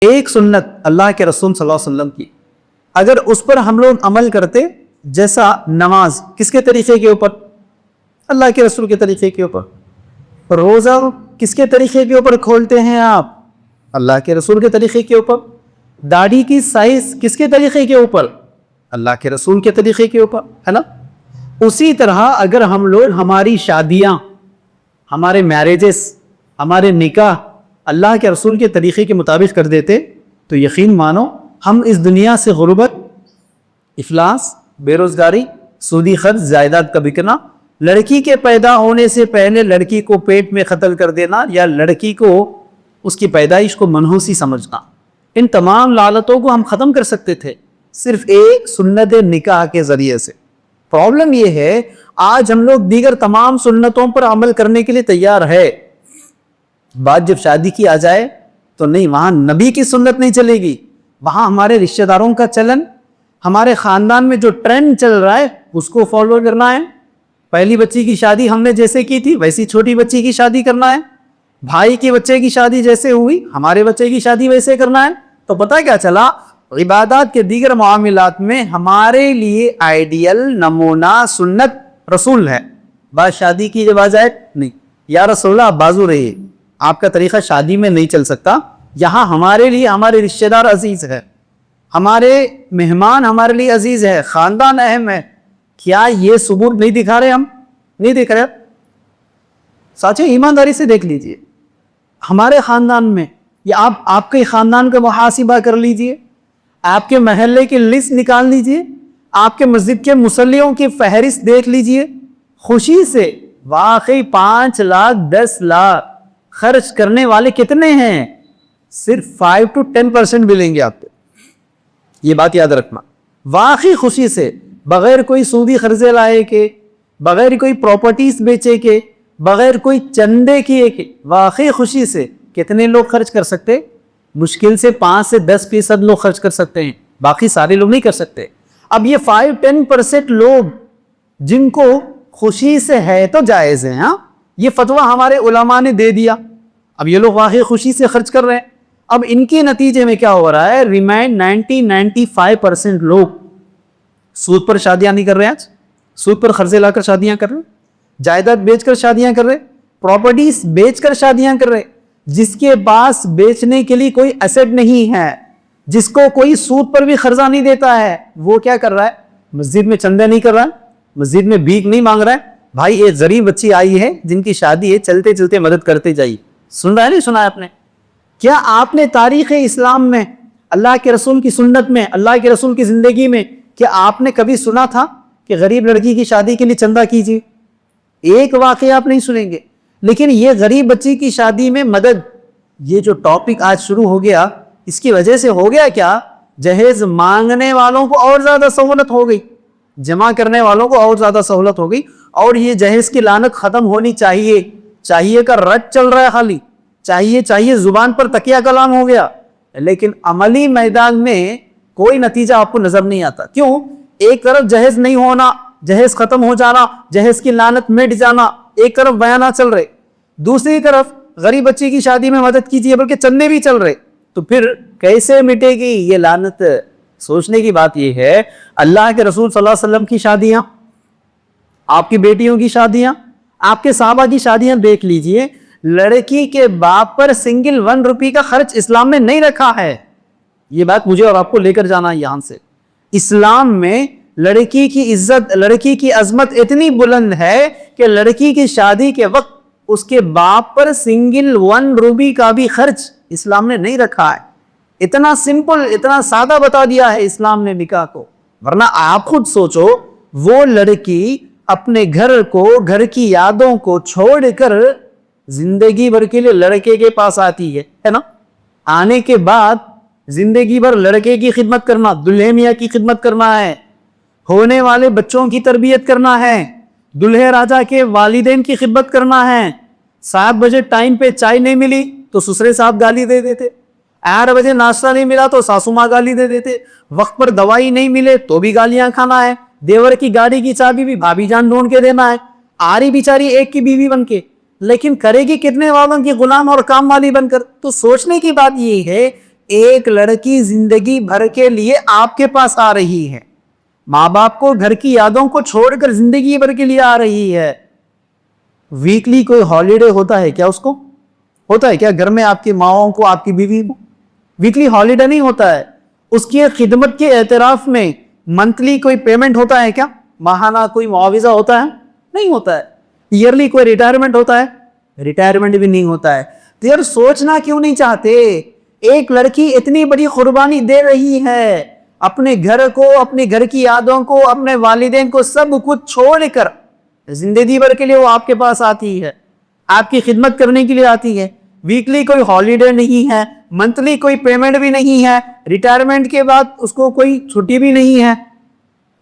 ایک سنت اللہ کے رسول صلی اللہ علیہ وسلم کی، اگر اس پر ہم لوگ عمل کرتے، جیسا نماز کس کے طریقے کے اوپر؟ اللہ کے رسول کے طریقے کے اوپر۔ روزہ کس کے طریقے کے اوپر کھولتے ہیں آپ؟ اللہ کے رسول کے طریقے کے اوپر۔ داڑھی کی سائز کس کے طریقے کے اوپر؟ اللہ کے رسول کے طریقے کے اوپر، ہے نا؟ اسی طرح اگر ہم لوگ ہماری شادیاں، ہمارے میرجز، ہمارے نکاح اللہ کے رسول کے طریقے کے مطابق کر دیتے تو یقین مانو ہم اس دنیا سے غربت، افلاس، بے روزگاری، سودی قرض، جائیداد کا بکنا، لڑکی کے پیدا ہونے سے پہلے لڑکی کو پیٹ میں قتل کر دینا یا لڑکی کو اس کی پیدائش کو منحوسی سمجھنا، ان تمام لعنتوں کو ہم ختم کر سکتے تھے صرف ایک سنت نکاح کے ذریعے سے۔ پرابلم یہ ہے آج ہم لوگ دیگر تمام سنتوں پر عمل کرنے کے لیے تیار ہے، بات جب شادی کی آ جائے تو نہیں، وہاں نبی کی سنت نہیں چلے گی، وہاں ہمارے رشتہ داروں کا چلن، ہمارے خاندان میں جو ٹرینڈ چل رہا ہے اس کو فالو کرنا ہے۔ پہلی بچی کی شادی ہم نے جیسے کی تھی ویسی چھوٹی بچی کی شادی کرنا ہے، بھائی کے بچے کی شادی جیسے ہوئی ہمارے بچے کی شادی ویسے کرنا ہے۔ تو پتہ کیا چلا؟ عبادات کے دیگر معاملات میں ہمارے لیے آئیڈیل نمونہ سنت رسول ہے، بات شادی کی جب آ جائے نہیں، یا رسول اللہ آپ بازو رہیے، آپ کا طریقہ شادی میں نہیں چل سکتا، یہاں ہمارے لیے ہمارے رشتہ دار عزیز ہے، ہمارے مہمان ہمارے لیے عزیز ہے، خاندان اہم ہے۔ کیا یہ ثبوت نہیں دکھا رہے؟ ہم نہیں دیکھ رہے؟ ساتھیو ایمانداری سے دیکھ لیجئے، ہمارے خاندان میں یا آپ کے خاندان کا محاسبہ کر لیجئے، آپ کے محلے کی لسٹ نکال لیجئے، آپ کے مسجد کے مصلیوں کی فہرست دیکھ لیجئے، خوشی سے واقعی 5 لاکھ 10 لاکھ خرچ کرنے والے کتنے ہیں؟ صرف 5 to 10% ملیں گے آپ کو، یہ بات یاد رکھنا۔ واقعی خوشی سے، بغیر کوئی سودی قرضے لائے کے، بغیر کوئی پراپرٹیز بیچے کے، بغیر کوئی چندے کیے کے، واقعی خوشی سے کتنے لوگ خرچ کر سکتے؟ مشکل سے 5 سے 10% لوگ خرچ کر سکتے ہیں، باقی سارے لوگ نہیں کر سکتے۔ اب یہ 5-10% لوگ جن کو خوشی سے ہے تو جائز ہے، ہاں یہ فتویٰ ہمارے علماء نے دے دیا، اب یہ لوگ واقعی خوشی سے خرچ کر رہے ہیں۔ اب ان کے نتیجے میں کیا ہو رہا ہے؟ ریمائن 90-95% لوگ سود پر شادیاں نہیں کر رہے، آج سود پر قرضے لا کر شادیاں کر رہے، جائیداد بیچ کر شادیاں کر رہے، پراپرٹیز بیچ کر شادیاں کر رہے۔ جس کے پاس بیچنے کے لیے کوئی ایسٹ نہیں ہے، جس کو کوئی سود پر بھی قرضہ نہیں دیتا ہے، وہ کیا کر رہا ہے؟ مسجد میں چندے نہیں کر رہا ہے، مسجد میں بھیک نہیں مانگ رہا ہے۔ بھائی ایک غریب بچی آئی ہے جن کی شادی ہے، چلتے چلتے مدد کرتے جائیے۔ سن رہا ہے نہیں سنا ہے آپ نے؟ کیا آپ نے تاریخ اسلام میں، اللہ کے رسول کی سنت میں، اللہ کے رسول کی زندگی میں، کیا آپ نے کبھی سنا تھا کہ غریب لڑکی کی شادی کے لیے چندہ کیجیے؟ ایک واقعہ آپ نہیں سنیں گے۔ لیکن یہ غریب بچی کی شادی میں مدد، یہ جو ٹاپک آج شروع ہو گیا، اس کی وجہ سے ہو گیا کیا؟ جہیز مانگنے والوں کو اور زیادہ سہولت ہو گئی، جمع کرنے والوں کو اور زیادہ سہولت ہو گئی، اور یہ جہیز کی لعنت ختم ہونی چاہیے۔ چاہیے کا رٹ چل رہا ہے، خالی چاہیے زبان پر تکیہ کلام ہو گیا، لیکن عملی میدان میں کوئی نتیجہ آپ کو نظر نہیں آتا۔ کیوں؟ ایک طرف جہیز نہیں ہونا، جہیز ختم ہو جانا، جہیز کی لعنت مٹ جانا، ایک طرف بیانات چل رہے، دوسری طرف غریب بچی کی شادی میں مدد کیجیے بلکہ چندے بھی چل رہے، تو پھر کیسے مٹے گی یہ لعنت؟ سوچنے کی بات یہ ہے، اللہ کے رسول صلی اللہ علیہ وسلم کی شادیاں، آپ کی بیٹیوں کی شادیاں، آپ کے صحابہ کی شادیاں دیکھ لیجئے، لڑکی کے باپ پر سنگل 1 روپی کا خرچ اسلام میں نہیں رکھا ہے۔ یہ بات مجھے اور آپ کو لے کر جانا ہے یہاں سے۔ اسلام میں لڑکی کی عزت، لڑکی کی عظمت اتنی بلند ہے کہ لڑکی کی شادی کے وقت اس کے باپ پر سنگل 1 روپی کا بھی خرچ اسلام نے نہیں رکھا ہے۔ اتنا سمپل، اتنا سادہ بتا دیا ہے اسلام نے نکاح کو۔ ورنہ آپ خود سوچو، وہ لڑکی اپنے گھر کو، گھر کی یادوں کو چھوڑ کر زندگی بھر کے لیے لڑکے کے پاس آتی ہے نا؟ آنے کے بعد زندگی بھر لڑکے کی خدمت کرنا، دلہے میاں کی خدمت کرنا ہے، ہونے والے بچوں کی تربیت کرنا ہے، دلہے راجا کے والدین کی خدمت کرنا ہے۔ 7 بجے ٹائم پہ چائے نہیں ملی تو سسرے صاحب گالی دے دیتے، 8 بجے ناشتہ نہیں ملا تو ساسو ماں گالی دے دیتے، وقت پر دوائی نہیں ملے تو بھی گالیاں کھانا ہے، دیور کی گاڑی کی چابی بھی بھابھی جان ڈھونڈ کے دینا ہے، آ رہی بیچاری ایک کی بیوی بن کے، لیکن کرے گی کتنے والوں کی غلام اور کام والی بن کر۔ تو سوچنے کی بات یہ ہے ایک لڑکی زندگی بھر کے لیے آپ کے پاس آ رہی ہے، ماں باپ کو گھر کی یادوں کو چھوڑ کر زندگی بھر کے لیے آ رہی ہے. ویکلی کوئی ہالیڈے ہوتا ہے کیا؟ اس کو ہوتا ہے کیا؟ گھر میں آپ کی ماؤں کو، آپ کی بیوی کو ویکلی ہالیڈے نہیں ہوتا ہے. اس کی خدمت کے اعتراف میں منتھلی کوئی پیمنٹ ہوتا ہے کیا؟ ماہانہ کوئی معاوضہ ہوتا ہے؟ نہیں ہوتا ہے. ایئرلی کوئی ریٹائرمنٹ ہوتا ہے؟ ریٹائرمنٹ بھی نہیں ہوتا ہے. تو یار سوچنا کیوں نہیں چاہتے؟ ایک لڑکی اتنی بڑی قربانی دے رہی ہے، اپنے گھر کو، اپنے گھر کی یادوں کو، اپنے والدین کو، سب کچھ چھوڑ کر زندگی بھر کے لیے وہ آپ کے پاس آتی ہے، آپ کی خدمت کرنے کے لیے آتی ہے. ویکلی کوئی ہالیڈے نہیں ہے، منتھلی کوئی پیمنٹ بھی نہیں ہے، ریٹائرمنٹ کے بعد اس کو کوئی چھٹی بھی نہیں ہے.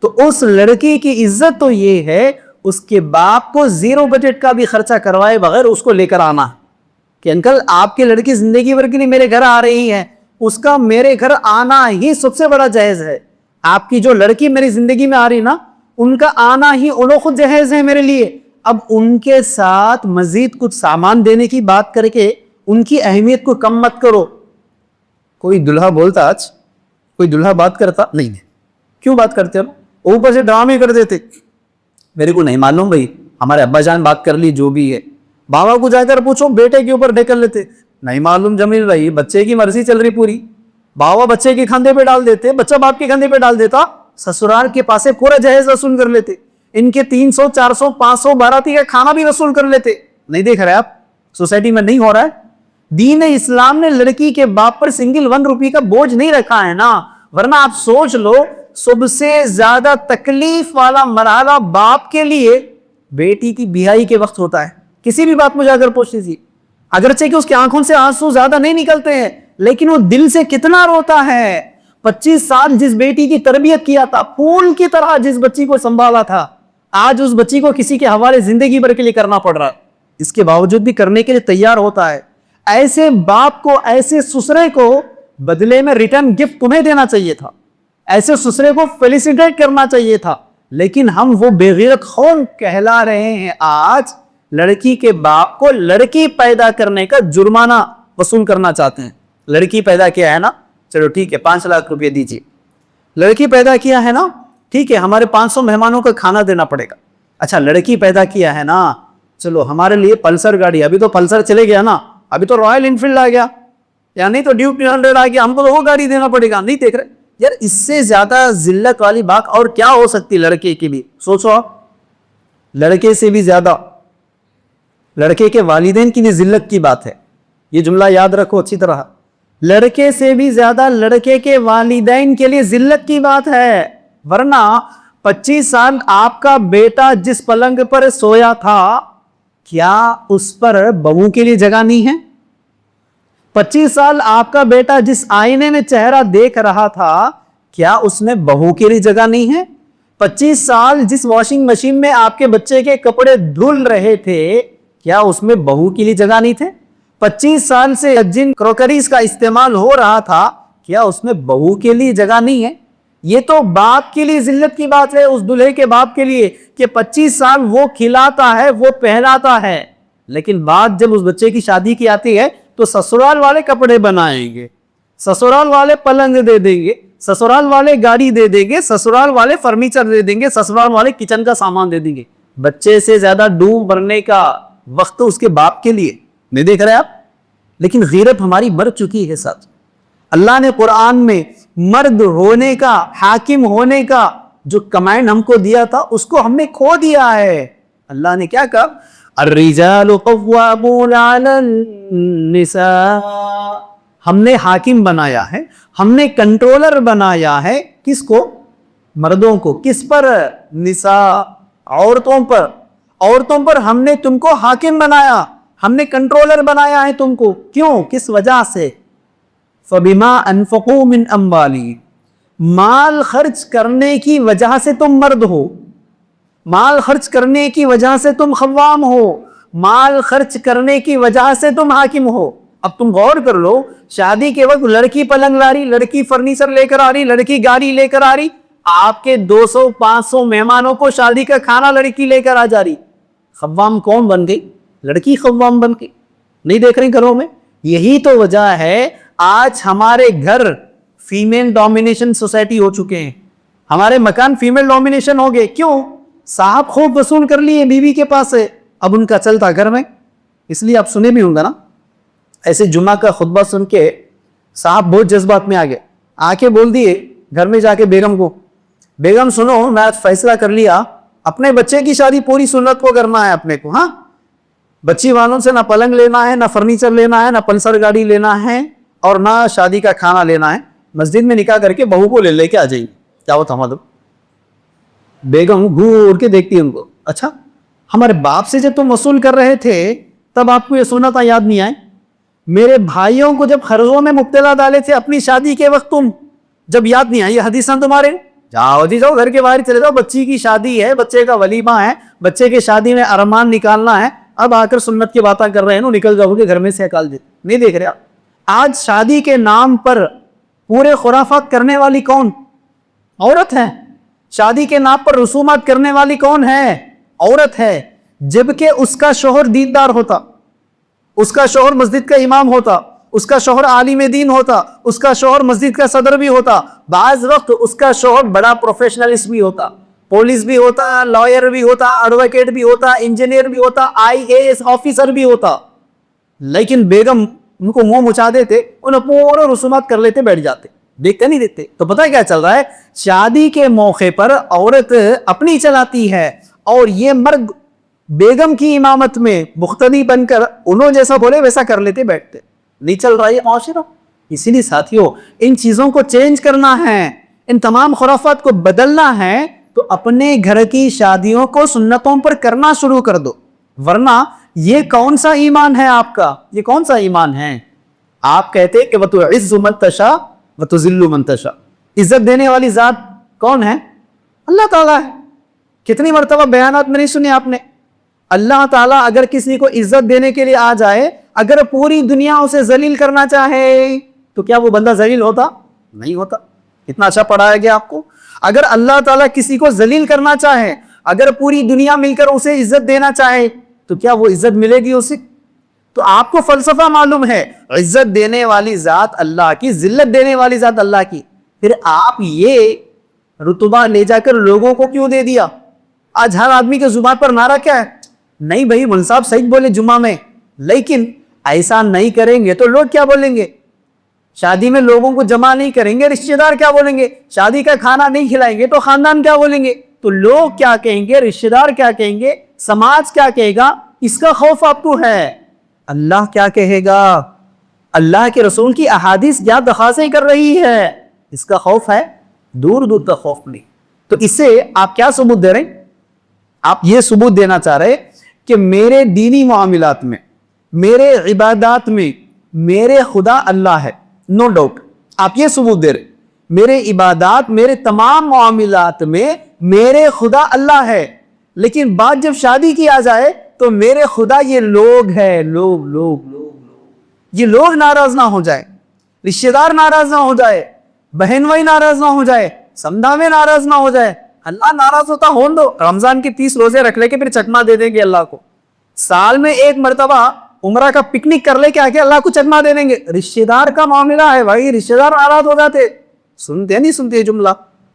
تو اس لڑکی کی عزت تو یہ ہے اس کے باپ کو زیرو بجٹ کا بھی خرچہ کروائے بغیر اس کو لے کر آنا کہ انکل آپ کی لڑکی زندگی بھر کے لیے میرے گھر آ رہی ہے، اس کا میرے گھر آنا ہی سب سے بڑا جہیز ہے. آپ کی جو لڑکی میری زندگی میں آ رہی نا، ان کا آنا ہی انہوں خود جہیز ہے میرے لیے. اب ان کے ساتھ مزید کچھ سامان دینے کی بات کر کے ان کی اہمیت کو کم مت کرو. کوئی دلہا بولتا، آج کوئی دلہا بات کرتا نہیں، کیوں بات کرتے ہو؟ اوپر سے ڈرامے کر دیتے. میرے کو نہیں معلوم بھائی، ہمارے ابا جان بات کر لی جو بھی ہے. بابا کو جا کر پوچھو، بیٹے کے اوپر ڈھکل لیتے. نہیں معلوم جمیل بھائی، بچے کی مرضی چل رہی پوری. بابا بچے کے کندھے پہ ڈال دیتے، بچہ باپ کے کندھے پہ ڈال دیتا، سسرال کے پاس سے پورا جہیز وصول کر لیتے. ان کے 300 400 500 باراتی کا کھانا بھی وصول کر لیتے. نہیں دیکھ رہے آپ سوسائٹی میں نہیں ہو رہا ہے؟ دین اسلام نے لڑکی کے باپ پر سنگل 1 روپی کا بوجھ نہیں رکھا ہے نا. ورنہ آپ سوچ لو، سب سے زیادہ تکلیف والا مرحلہ باپ کے لیے بیٹی کی بیاہی کے وقت ہوتا ہے. کسی بھی بات میں جا کر پوچھ لیجیے، اگرچہ کہ اس کی آنکھوں سے آنسو زیادہ نہیں نکلتے ہیں، لیکن وہ دل سے کتنا روتا ہے. 25 سال جس بیٹی کی تربیت کیا تھا، پھول کی طرح جس بچی کو سنبھالا تھا، آج اس بچی کو کسی کے حوالے زندگی بھر کے لیے کرنا پڑ رہا ہے. اس کے باوجود بھی کرنے کے لیے تیار ہوتا ہے. ایسے باپ کو، ایسے سسرے کو بدلے میں ریٹرن گفٹ تمہیں دینا چاہیے تھا، ایسے سسرے کو فیلیسیٹیٹ کرنا چاہیے تھا. لیکن ہم وہ بے غیرت خون کہلا رہے ہیں. آج لڑکی کے باپ کو لڑکی پیدا کرنے کا جرمانہ وصول کرنا چاہتے ہیں. لڑکی پیدا کیا ہے نا، چلو ٹھیک ہے 5 لاکھ روپے دیجیے. لڑکی پیدا کیا ہے نا، ٹھیک ہے ہمارے 500 مہمانوں کا کھانا دینا پڑے گا. اچھا لڑکی پیدا کیا ہے نا، چلو ہمارے لیے پلسر گاڑی، ابھی تو پلسر چلے گیا نا، ابھی تو رائل انفیلڈ آ گیا، یا نہیں تو ڈیوک 300 آ گیا، ہم کو تو وہ گاڑی دینا پڑے گا. نہیں دیکھ رہے یار، اس سے زیادہ ذلت والی بات اور کیا ہو سکتی لڑکے کے لیے؟ سوچو آپ. لڑکے سے بھی زیادہ لڑکے کے والدین کی ذلت کی بات ہے. یہ جملہ یاد رکھو اچھی طرح. لڑکے سے بھی زیادہ لڑکے کے والدین کے لیے ذلت کی بات ہے. ورنہ 25 سال آپ کا بیٹا جس پلنگ پر سویا تھا، کیا اس پر بہو کے لیے جگہ نہیں ہے؟ 25 سال آپ کا بیٹا جس آئینے میں چہرہ دیکھ رہا تھا، کیا اس میں بہو کے لیے جگہ نہیں ہے؟ 25 سال جس واشنگ مشین میں آپ کے بچے کے کپڑے دھل رہے تھے، کیا اس میں بہو کے لیے جگہ نہیں تھے؟ 25 سال سے جن کروکریز کا استعمال ہو رہا تھا، کیا اس میں بہو کے لیے جگہ نہیں ہے؟ یہ تو باپ کے لیے ذلت کی بات ہے، اس دلہے کے باپ کے لیے، کہ 25 سال وہ کھلاتا ہے، وہ پہلاتا ہے، لیکن بات جب اس بچے کی شادی کی آتی ہے تو سسرال والے کپڑے بنائیں گے، سسرال والے پلنگ دے دیں گے، سسرال والے گاڑی دے دیں گے، سسرال والے فرنیچر دے دیں گے، سسرال والے کچن کا سامان دے دیں گے. بچے سے زیادہ ڈوب مرنے کا وقت اس کے باپ کے لیے. نہیں دیکھ رہے آپ؟ لیکن غیرت ہماری مر چکی ہے ساتھ. اللہ نے قرآن میں مرد ہونے کا، حاکم ہونے کا جو کمانڈ ہم کو دیا تھا، اس کو ہم نے کھو دیا ہے. اللہ نے کیا کہا؟ الرجال قوامون علی النساء. ہم نے حاکم بنایا ہے، ہم نے کنٹرولر بنایا ہے. کس کو؟ مردوں کو. کس پر؟ نساء، عورتوں پر. عورتوں پر ہم نے تم کو حاکم بنایا، ہم نے کنٹرولر بنایا ہے تم کو. کیوں؟ کس وجہ سے؟ فَبِمَا أَنفَقُوا مِنْ أَمْوَالِهِمْ. مال خرچ کرنے کی وجہ سے تم مرد ہو، مال خرچ کرنے کی وجہ سے تم خوام ہو، مال خرچ کرنے کی وجہ سے تم حاکم ہو. اب تم غور کر لو، شادی کے وقت لڑکی پلنگ لا رہی، لڑکی فرنیچر لے کر آ رہی، لڑکی گاڑی لے کر آ رہی، آپ کے 200 500 مہمانوں کو شادی کا کھانا لڑکی لے کر آ جا رہی. خوام کون بن گئی؟ لڑکی خوام بن گئی. نہیں دیکھ رہی گھروں میں؟ یہی تو وجہ ہے آج ہمارے گھر فیمیل ڈومینیشن سوسائٹی ہو چکے ہیں, ہمارے مکان فیمیل ڈومینیشن ہو گئے. کیوں؟ صاحب خوب وصول کر لیے بیوی کے پاس سے, اب ان کا چلتا گھر میں. اس لیے آپ سنے بھی ہوں گا نا, ایسے جمعہ کا خطبہ سن کے صاحب بہت جذبات میں آ گئے, آ کے بول دیے گھر میں جا کے بیگم کو, بیگم سنو میں فیصلہ کر لیا, اپنے بچے کی شادی پوری سنت کو کرنا ہے اپنے کو. ہاں, بچی والوں سے نہ پلنگ لینا ہے, نہ فرنیچر لینا ہے, نہ پلسر گاڑی لینا ہے, اور نہ شادی کا کھانا لینا ہے. مسجد میں نکاح کر کے بہو کو لے کے آ جائیے. کیا ہوتا مطلب؟ بیگم گھور کے دیکھتی ہے ان کو, اچھا ہمارے باپ سے جب تم وصول کر رہے تھے تب آپ کو یہ سنت یاد نہیں آئے؟ میرے بھائیوں کو جب قرضوں میں مبتلا ڈالے تھے اپنی شادی کے وقت تم جب یاد نہیں آئی یہ حدیثاں تمہارے؟ جاؤ جی جاؤ, گھر کے باہر چلے جاؤ, بچی کی شادی ہے, بچے کا ولیمہ ہے, بچے کی شادی میں ارمان نکالنا ہے, اب آ کر سنت کی باتیں کر رہے ہیں, نکل جاؤ گے گھر میں سے نکال دیتے. نہیں دیکھ رہے آپ آج شادی کے نام پر پورے خرافات کرنے والی کون؟ عورت ہے. شادی کے نام پر رسومات کرنے والی کون ہے؟ عورت ہے. جبکہ اس کا شوہر دیندار ہوتا, اس کا شوہر مسجد کا امام ہوتا, اس کا شوہر عالم دین ہوتا, اس کا شوہر مسجد کا صدر بھی ہوتا, بعض وقت اس کا شوہر بڑا پروفیشنلسٹ بھی ہوتا, پولیس بھی ہوتا, لائر بھی ہوتا, ایڈوکیٹ بھی ہوتا, انجینئر بھی ہوتا, IAS آفیسر بھی ہوتا, لیکن بیگم ان کو منہ مچا دیتے, انہیں پورے رسومات کر لیتے, بیٹھ جاتے, دیکھتے نہیں دیتے. تو پتہ کیا چل رہا ہے؟ شادی کے موقع پر عورت اپنی چلاتی ہے, اور یہ مرد بیگم کی امامت میں مقتدی بن کر انہوں جیسا بولے ویسا کر لیتے, بیٹھتے. نہیں چل رہا یہ معاشرہ. اسی لیے ساتھیوں ان چیزوں کو چینج کرنا ہے, ان تمام خرافات کو بدلنا ہے, تو اپنے گھر کی شادیوں کو سنتوں پر کرنا شروع کر دو. ورنہ یہ کون سا ایمان ہے آپ کا؟ یہ کون سا ایمان ہے؟ آپ کہتے کہ وَتُعِزُّ مَن تَشَاءُ وَتُذِلُّ مَن تَشَاءُ, عزت دینے والی ذات کون ہے؟ اللہ تعالیٰ ہے. کتنی مرتبہ بیانات میں نہیں سنے آپ نے؟ اللہ تعالیٰ اگر کسی کو عزت دینے کے لیے آ جائے, اگر پوری دنیا اسے ذلیل کرنا چاہے تو کیا وہ بندہ ذلیل ہوتا؟ نہیں ہوتا. اتنا اچھا پڑھایا گیا آپ کو. اگر اللہ تعالیٰ کسی کو ذلیل کرنا چاہے, اگر پوری دنیا مل کر اسے عزت دینا چاہے تو کیا وہ عزت ملے گی اسے؟ تو آپ کو فلسفہ معلوم ہے, عزت دینے والی ذات اللہ کی, ذلت دینے والی ذات اللہ کی. پھر آپ یہ رتبہ لے جا کر لوگوں کو کیوں دے دیا؟ آج ہر آدمی کے زبان پر نعرہ کیا ہے؟ نہیں بھائی مول صاحب صحیح بولے جمعہ میں, لیکن ایسا نہیں کریں گے تو لوگ کیا بولیں گے؟ شادی میں لوگوں کو جمع نہیں کریں گے, رشتہ دار کیا بولیں گے؟ شادی کا کھانا نہیں کھلائیں گے تو خاندان کیا بولیں گے؟ تو لوگ کیا کہیں گے, رشتہ دار کیا کہیں گے, سماج کیا کہے گا؟ اس کا خوف آپ کو ہے. اللہ کیا کہے گا؟ اللہ کے رسول کی احادیث کیا درخواستیں کر رہی ہے, اس کا خوف ہے؟ دور دور تک خوف نہیں. تو اس سے آپ کیا ثبوت دے رہے ہیں؟ آپ یہ ثبوت دینا چاہ رہے کہ میرے دینی معاملات میں, میرے عبادات میں میرے خدا اللہ ہے. نو ڈاؤٹ آپ یہ ثبوت دے رہے میرے عبادات, میرے تمام معاملات میں میرے خدا اللہ ہے, لیکن بات جب شادی کی آ جائے تو میرے خدا یہ لوگ ہے. لوگ لوگ لوگ یہ لوگ ناراض نہ ہو جائے, رشتہ دار ناراض نہ ہو جائے, بہن بھائی ناراض نہ ہو جائے, سمدھا میں ناراض نہ ہو جائے. اللہ ناراض ہوتا ہون دو, رمضان کی 30 روزے رکھ لے کے پھر چکما دے دیں گے اللہ کو. سال میں ایک مرتبہ عمرہ کا پکنک کر لے کے آ کے اللہ کو چکما دے دیں گے. رشتہ دار کا معاملہ ہے بھائی, رشتہ دار ناراض ہو جاتے. سنتے نہیں سنتے جملہ؟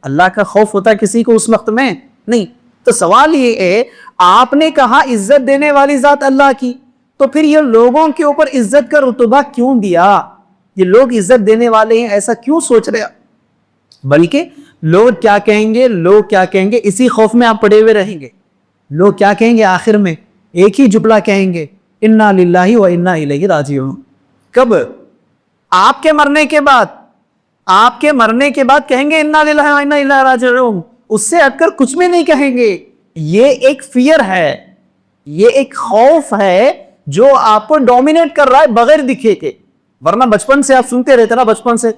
اللہ کا خوف ہوتا کسی کو اس وقت میں نہیں. تو سوال یہ ہے, آپ نے کہا عزت دینے والی ذات اللہ کی, تو پھر یہ لوگوں کے اوپر عزت کا رتبہ کیوں دیا؟ یہ لوگ عزت دینے والے ہیں ایسا کیوں سوچ رہے؟ بلکہ لوگ کیا کہیں گے, لوگ کیا کہیں گے, اسی خوف میں آپ پڑے ہوئے رہیں گے. لوگ کیا کہیں گے؟ آخر میں ایک ہی جملہ کہیں گے, انا للہ و انا الیہ راجعون. کب؟ آپ کے مرنے کے بعد. آپ کے مرنے کے بعد کہیں گے انا للہ و انا الیہ راجعون, اس سے ہٹ کر کچھ بھی نہیں کہیں گے. یہ ایک فیئر ہے, یہ ایک خوف ہے جو آپ کو ڈومینیٹ کر رہا ہے بغیر دکھے کے. ورنہ بچپن سے آپ سنتے رہتے نا, بچپن سے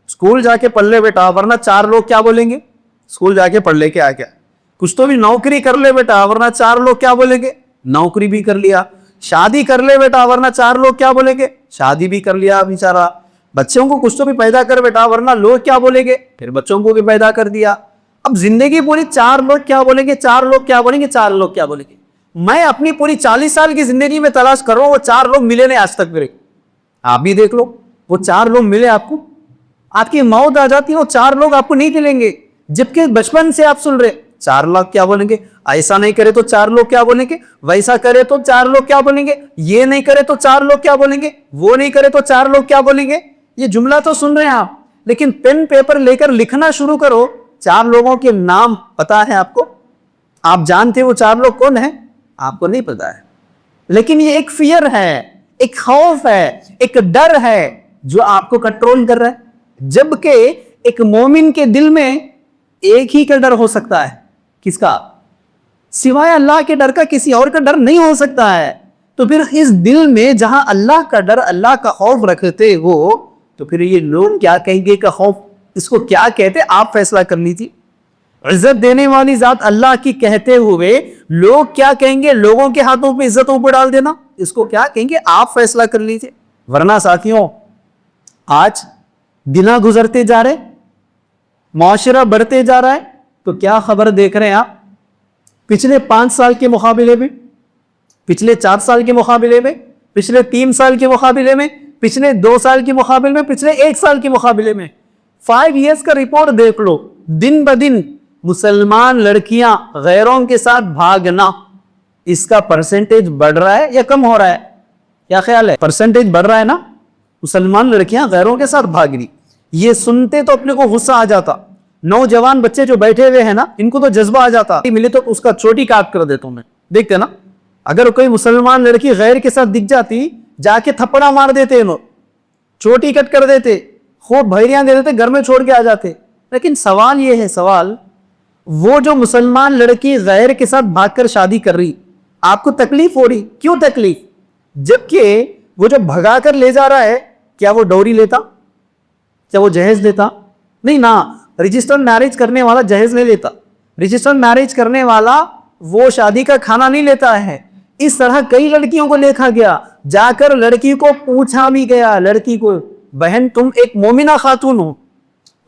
اسکول جا کے پڑھ لے بیٹا, ورنہ 4 لوگ کیا بولیں گے؟ اسکول جا کے پڑھ لے کے آ گیا. کچھ تو بھی نوکری کر لے بیٹا, ورنہ 4 لوگ کیا بولیں گے؟ نوکری بھی کر لیا. شادی کر لے بیٹا, ورنہ 4 لوگ کیا بولیں گے؟ شادی بھی کر لیا بیچارہ. بچوں کو کچھ تو بھی پیدا کر بیٹا, ورنہ لوگ کیا بولیں گے؟ پھر بچوں کو بھی پیدا کر دیا. اب زندگی پوری 4 لوگ کیا بولیں گے, 4 لوگ کیا بولیں گے, 4 لوگ کیا بولیں گے. میں اپنی پوری 40 سال کی زندگی میں تلاش کر رہا ہوں, وہ 4 لوگ ملے نہیں آج تک میرے. آپ بھی دیکھ لو, وہ 4 لوگ ملے آپ کو, آپ کی موت آ جاتی ہے وہ 4 لوگ آپ کو نہیں ملیں گے, جبکہ بچپن سے آپ سن رہے 4 لوگ کیا بولیں گے, ایسا نہیں کرے تو 4 لوگ کیا بولیں گے, ویسا کرے تو 4 لوگ کیا بولیں گے, یہ نہیں کرے تو 4 لوگ کیا بولیں گے, وہ نہیں کرے تو 4 لوگ کیا بولیں گے. یہ جملہ تو سن رہے ہیں آپ, لیکن پین پیپر لے کر لکھنا شروع کرو. 4 لوگوں کے نام پتا ہے آپ کو, آپ جانتے وہ 4 لوگ کون ہیں, آپ کو نہیں پتا ہے. لیکن یہ ایک فیئر ہے, ایک خوف ہے, ایک ڈر ہے جو آپ کو کنٹرول کر رہا ہے. جبکہ ایک مومن کے دل میں ایک ہی کا ڈر ہو سکتا ہے, کس کا, سوائے اللہ کے ڈر کا کسی اور کا ڈر نہیں ہو سکتا ہے. تو پھر اس دل میں جہاں اللہ کا ڈر, اللہ کا خوف رکھتے ہو, تو پھر یہ لوگ کیا کہیں گے کا خوف, اس کو کیا کہتے آپ فیصلہ کر لیجیے. عزت دینے والی ذات اللہ کی کہتے ہوئے لوگ کیا کہیں گے, لوگوں کے ہاتھوں پہ عزتوں پہ ڈال دینا, اس کو کیا کہیں گے آپ فیصلہ کر لیجیے. ورنہ ساتھیوں آج دنوں گزرتے جا رہے, معاشرہ بڑھتے جا رہا ہے, تو کیا خبر دیکھ رہے ہیں آپ, پچھلے 5 سال کے مقابلے میں, پچھلے 4 سال کے مقابلے میں, پچھلے 3 سال کے مقابلے میں, پچھلے 2 سال کے مقابلے میں, پچھلے 1 سال کے مقابلے میں 5 ایئرز کا رپورٹ دیکھ لو. دن بدن مسلمان لڑکیاں غیروں کے ساتھ بھاگنا, اس کا پرسنٹیج بڑھ رہا ہے یا کم ہو رہا ہے, کیا خیال ہے؟ پرسنٹیج بڑھ رہا ہے نا, مسلمان لڑکیاں غیروں کے ساتھ بھاگ رہی. یہ سنتے تو اپنے کو غصہ آ جاتا. نوجوان بچے جو بیٹھے ہوئے ہیں نا, ان کو تو جذبہ آ جاتا, ملے تو اس کا چوٹی کاٹ کر دیتا ہوں میں. دیکھتے نا, اگر کوئی مسلمان لڑکی غیر کے ساتھ دکھ جاتی, جا کے تھپڑا مار دیتے انہوں, چوٹی کٹ کر دیتے, خوب بھیریاں دے دیتے, گھر میں چھوڑ کے آ جاتے. لیکن سوال یہ ہے, سوال وہ جو مسلمان لڑکی غیر کے ساتھ بھاگ کر شادی کر رہی, آپ کو تکلیف ہو رہی, کیوں تکلیف؟ جبکہ وہ جو بھگا کر لے جا رہا ہے, کیا وہ ڈوری لیتا, کیا وہ جہیز لیتا؟ نہیں نا. رجسٹر میرج کرنے والا جہیز نہیں لیتا, رجسٹر میرج کرنے والا وہ شادی کا کھانا نہیں لیتا ہے. اس طرح کئی لڑکیوں کو دیکھا گیا, جا کر لڑکی کو پوچھا بھی گیا, لڑکی کو, بہن تم ایک مومنہ خاتون ہو,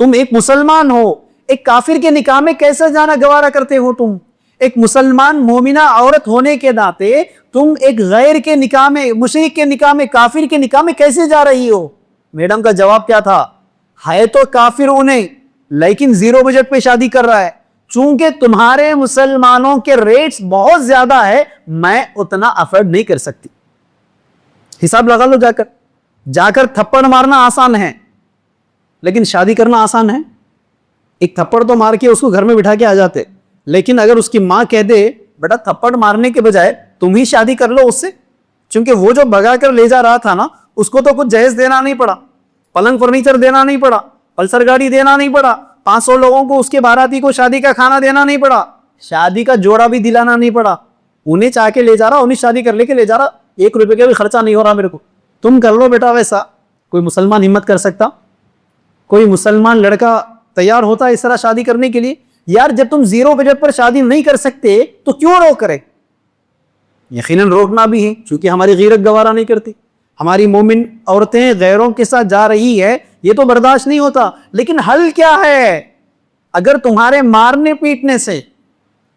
تم ایک مسلمان ہو, ایک کافر کے نکاح میں کیسے جانا گوارا کرتے ہو, تم ایک مسلمان مومنہ عورت ہونے کے ناطے تم ایک غیر کے نکاح میں, مشرک کے نکاح میں, کافر کے نکاح میں کیسے جا رہی ہو؟ میڈم کا جواب کیا تھا, ہے تو کافر انہیں, لیکن 0 بجٹ پہ شادی کر رہا ہے. چونکہ تمہارے مسلمانوں کے ریٹس بہت زیادہ ہے, میں اتنا افورڈ نہیں کر سکتی. حساب لگا لو, جا کر تھپڑ مارنا آسان ہے, لیکن شادی کرنا آسان ہے. ایک تھپڑ تو مار کے اس کو گھر میں بٹھا کے آ جاتے, لیکن اگر اس کی ماں کہہ دے بیٹا تھپڑ مارنے کے بجائے تم ہی شادی کر لو اس سے, چونکہ وہ جو بھگا کر لے جا رہا تھا نا, اس کو تو کچھ جہیز دینا نہیں پڑا, پلنگ فرنیچر دینا نہیں پڑا, پلسر گاڑی دینا نہیں پڑا, 500 لوگوں کو اس کے باراتی کو شادی کا کھانا دینا نہیں پڑا, شادی کا جوڑا بھی دلانا نہیں پڑا. انہیں چاہ کے لے جا رہا, انہیں شادی کر لے کے لے جا رہا, 1 روپے کا بھی خرچہ نہیں ہو رہا میرے کو, تم کر لو بیٹا. ویسا کوئی مسلمان ہمت کر سکتا, کوئی مسلمان لڑکا تیار ہوتا ہے اس طرح شادی کرنے کے لیے؟ یار جب تم 0 بجٹ پر شادی نہیں کر سکتے تو کیوں روک کرے؟ یقیناً روکنا بھی ہے, چونکہ ہماری غیرت گوارا نہیں کرتی. ہماری مومن عورتیں غیروں کے ساتھ جا رہی ہے, یہ تو برداشت نہیں ہوتا. لیکن حل کیا ہے؟ اگر تمہارے مارنے پیٹنے سے,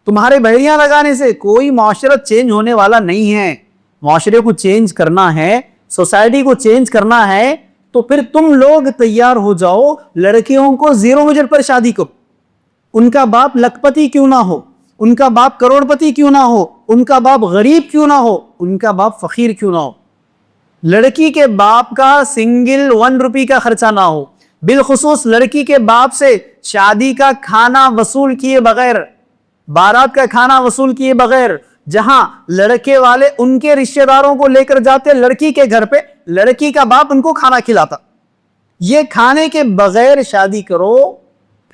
تمہارے بحریاں لگانے سے کوئی معاشرت چینج ہونے والا نہیں ہے. معاشرے کو چینج کرنا ہے, سوسائٹی کو چینج کرنا ہے, تو پھر تم لوگ تیار ہو جاؤ, لڑکیوں کو 0 بجٹ پر شادی کرو. ان کا باپ لکھپتی کیوں نہ ہو, ان کا باپ کروڑ پتی کیوں نہ ہو, ان کا باپ غریب کیوں نہ ہو, ان کا باپ فقیر کیوں نہ ہو, لڑکی کے باپ کا سنگل 1 روپی کا خرچہ نہ ہو. بالخصوص لڑکی کے باپ سے شادی کا کھانا وصول کیے بغیر, بارات کا کھانا وصول کیے بغیر, جہاں لڑکے والے ان کے رشتہ داروں کو لے کر جاتے لڑکی کے گھر پہ, لڑکی کا باپ ان کو کھانا کھلاتا. یہ کھانے کے بغیر شادی کرو,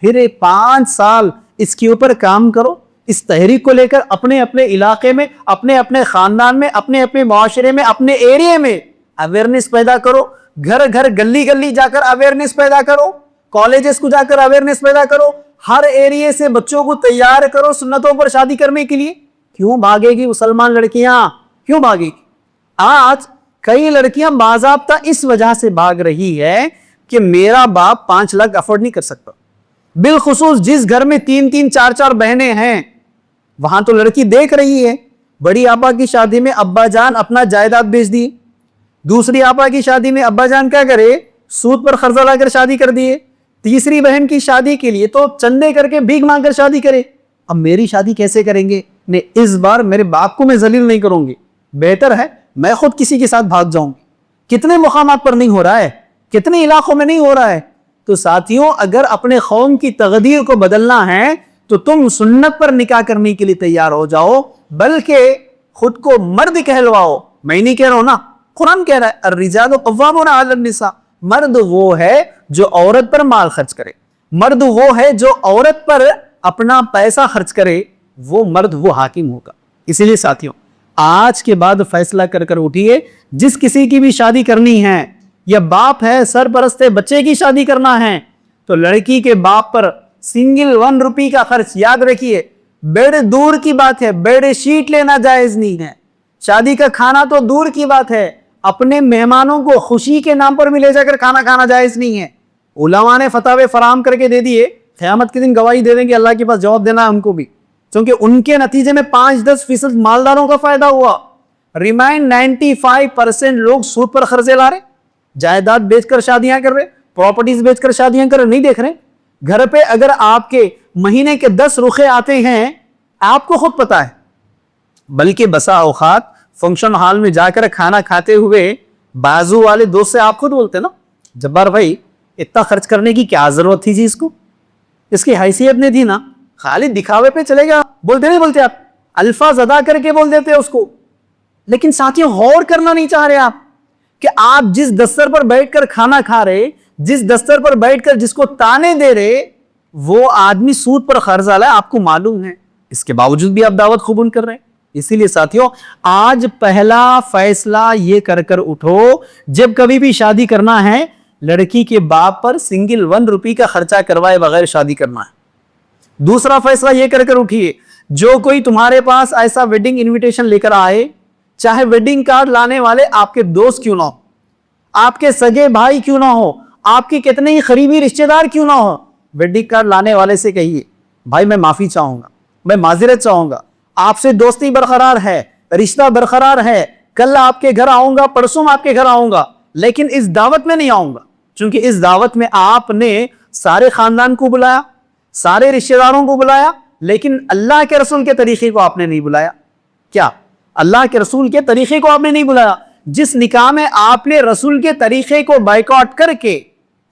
پھر 5 سال اس کے اوپر کام کرو, اس تحریک کو لے کر اپنے اپنے علاقے میں, اپنے اپنے خاندان میں, اپنے اپنے معاشرے میں, اپنے ایریے میں اویئرنیس پیدا کرو. گھر گھر گلی گلی جا کر اویئرنیس پیدا کرو, کالجز کو جا کر اویئرنیس پیدا کرو, ہر ایریے سے بچوں کو تیار کرو سنتوں پر شادی کرنے کے لیے. کیوں بھاگے گی مسلمان لڑکیاں, کیوں بھاگے گی؟ آج کئی لڑکیاں باضابطہ اس وجہ سے بھاگ رہی ہے کہ میرا باپ 5 لاکھ افورڈ نہیں کر سکتا. بالخصوص جس گھر میں 3 4 بہنیں ہیں, وہاں تو لڑکی دیکھ رہی ہے, بڑی آپا کی شادی میں ابا جان اپنا جائیداد بیچ دی, دوسری آپا کی شادی میں ابا جان کیا کرے, سود پر قرضہ لا کر شادی کر دیے. تیسری بہن کی شادی کے لیے تو چندے کر کے بھیک مانگ کر شادی کرے. اب میری شادی کیسے کریں گے؟ نہیں، اس بار میرے باپ کو میں ذلیل نہیں کروں گی، بہتر ہے میں خود کسی کے ساتھ بھاگ جاؤں گی. کتنے مقامات پر نہیں ہو رہا ہے، کتنے علاقوں میں نہیں ہو رہا ہے. تو ساتھیوں، اگر اپنے قوم کی تقدیر کو بدلنا ہے تو تم سنت پر نکاح کرنے کے لیے تیار ہو جاؤ، بلکہ خود کو مرد کہلواؤ. میں نہیں کہہ رہا ہوں نا، قرآن کہہ رہا ہے الرجال قوامون علی النساء. مرد وہ ہے جو عورت پر مال خرچ کرے، مرد وہ ہے جو عورت پر اپنا پیسہ خرچ کرے، وہ مرد وہ حاکم ہوگا. اسی لیے ساتھیوں، آج کے بعد فیصلہ کر کر اٹھیے، جس کسی کی بھی شادی کرنی ہے، یا باپ ہے سرپرست ہے بچے کی شادی کرنا ہے، تو لڑکی کے باپ پر سنگل 1 روپی کا خرچ، یاد رکھیے بیڈ دور کی بات ہے، بیڈ شیٹ لینا جائز نہیں ہے. شادی کا کھانا تو دور کی بات ہے، اپنے مہمانوں کو خوشی کے نام پر بھی لے جا کر کھانا کھانا جائز نہیں ہے. علماء نے فتاوے فراہم کر کے دے دیے، قیامت کے دن گواہی دے دیں گے، اللہ کے پاس جواب دینا ہے ہم کو بھی، کیونکہ ان کے نتیجے میں 5-10% مالداروں کا فائدہ ہوا. ریمائن 95% لوگ سود پر قرضے لا رہے، جائیداد بیچ کر شادیاں کر رہے، پراپرٹیز بیچ کر شادیاں کر رہے. نہیں دیکھ رہے گھر پہ اگر آپ کے مہینے کے 10 رخے آتے ہیں، آپ کو خود پتا ہے. بلکہ بسا اوقات فنکشن ہال میں جا کر کھانا کھاتے ہوئے بازو والے دوست سے آپ خود بولتے نا، جبار بھائی اتنا خرچ کرنے کی کیا ضرورت تھی جی، اس کی حیثیت نہیں تھی نا، خالی دکھاوے پہ چلے گا. بولتے نہیں بولتے آپ، الفاظ ادا کر کے بول دیتے اس کو. لیکن ساتھیوں، غور کرنا نہیں چاہ رہے آپ کہ آپ جس دستر پر بیٹھ کر کھانا کھا رہے، جس دستر پر بیٹھ کر جس کو تانے دے رہے، وہ آدمی سود پر قرض والا ہے، آپ کو معلوم ہے. اس کے باوجود بھی آپ دعوت قبول کر رہے ہیں. اسی لیے ساتھیوں، آج پہلا فیصلہ یہ کر کر اٹھو، جب کبھی بھی شادی کرنا ہے، لڑکی کے باپ پر سنگل 1 روپی کا خرچہ کروائے بغیر شادی کرنا ہے. دوسرا فیصلہ یہ کر کر اٹھیے، جو کوئی تمہارے پاس ایسا ویڈنگ انویٹیشن لے کر آئے، چاہے ویڈنگ کارڈ لانے والے آپ کے دوست کیوں نہ ہو، آپ کے سگے بھائی کیوں نہ ہو، آپ کے کتنے ہی قریبی رشتہ دار کیوں نہ ہو، ویڈنگ کارڈ لانے والے سے کہیے بھائی میں معافی چاہوں گا، میں معذرت چاہوں گا، آپ سے دوستی برقرار ہے، رشتہ برقرار ہے، کل آپ کے گھر آؤں گا، پرسوں میں آپ کے گھر آؤں گا، لیکن اس دعوت میں نہیں آؤں گا، چونکہ اس دعوت میں آپ نے سارے خاندان کو بلایا، سارے رشتہ داروں کو بلایا، لیکن اللہ کے رسول کے طریقے کو آپ نے نہیں بلایا. کیا اللہ کے رسول کے طریقے کو آپ نے نہیں بلایا؟ جس نکاح میں آپ نے رسول کے طریقے کو بائیکاٹ کر کے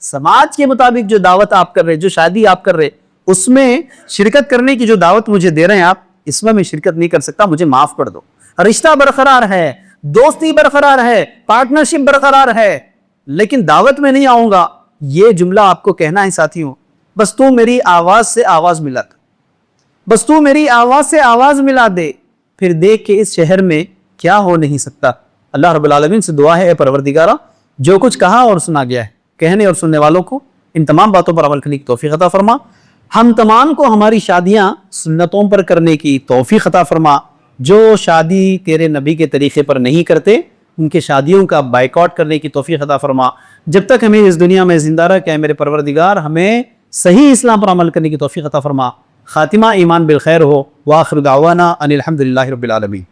سماج کے مطابق جو دعوت آپ کر رہے، جو شادی آپ کر رہے، اس میں شرکت کرنے کی جو دعوت مجھے دے رہے ہیں آپ، اس میں شرکت نہیں کر سکتا، مجھے معاف کر دو. رشتہ برقرار ہے، دوستی برقرار ہے، پارٹنرشپ برقرار ہے، لیکن دعوت میں نہیں آؤں گا، یہ جملہ آپ کو کہنا ہے ساتھیوں. بس تو میری آواز سے آواز ملا دے، بس تو میری آواز سے آواز ملا دے، پھر دیکھ کہ اس شہر میں کیا ہو نہیں سکتا. اللہ رب العالمین سے دعا ہے، اے پروردگارہ، جو کچھ کہا اور سنا گیا ہے، کہنے اور سننے والوں کو ان تمام باتوں پر عمل کرنے کی توفیق عطا فرما. ہم تمام کو ہماری شادیاں سنتوں پر کرنے کی توفیق عطا فرما. جو شادی تیرے نبی کے طریقے پر نہیں کرتے، ان کے شادیوں کا بائیکاٹ کرنے کی توفیق عطا فرما. جب تک ہمیں اس دنیا میں زندہ رکھ کہ میرے پروردگار ہمیں صحیح اسلام پر عمل کرنے کی توفیق عطا فرما. خاتمہ ایمان بالخیر ہو. وآخر دعوانا ان الحمدللہ رب العالمین.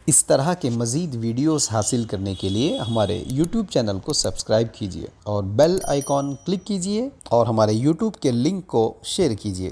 اس طرح کے مزید ویڈیوز حاصل کرنے کے لیے ہمارے YouTube چینل کو سبسکرائب کیجیے اور بیل آئیکن کلک کیجیے اور ہمارے YouTube کے لنک کو شیئر کیجیے.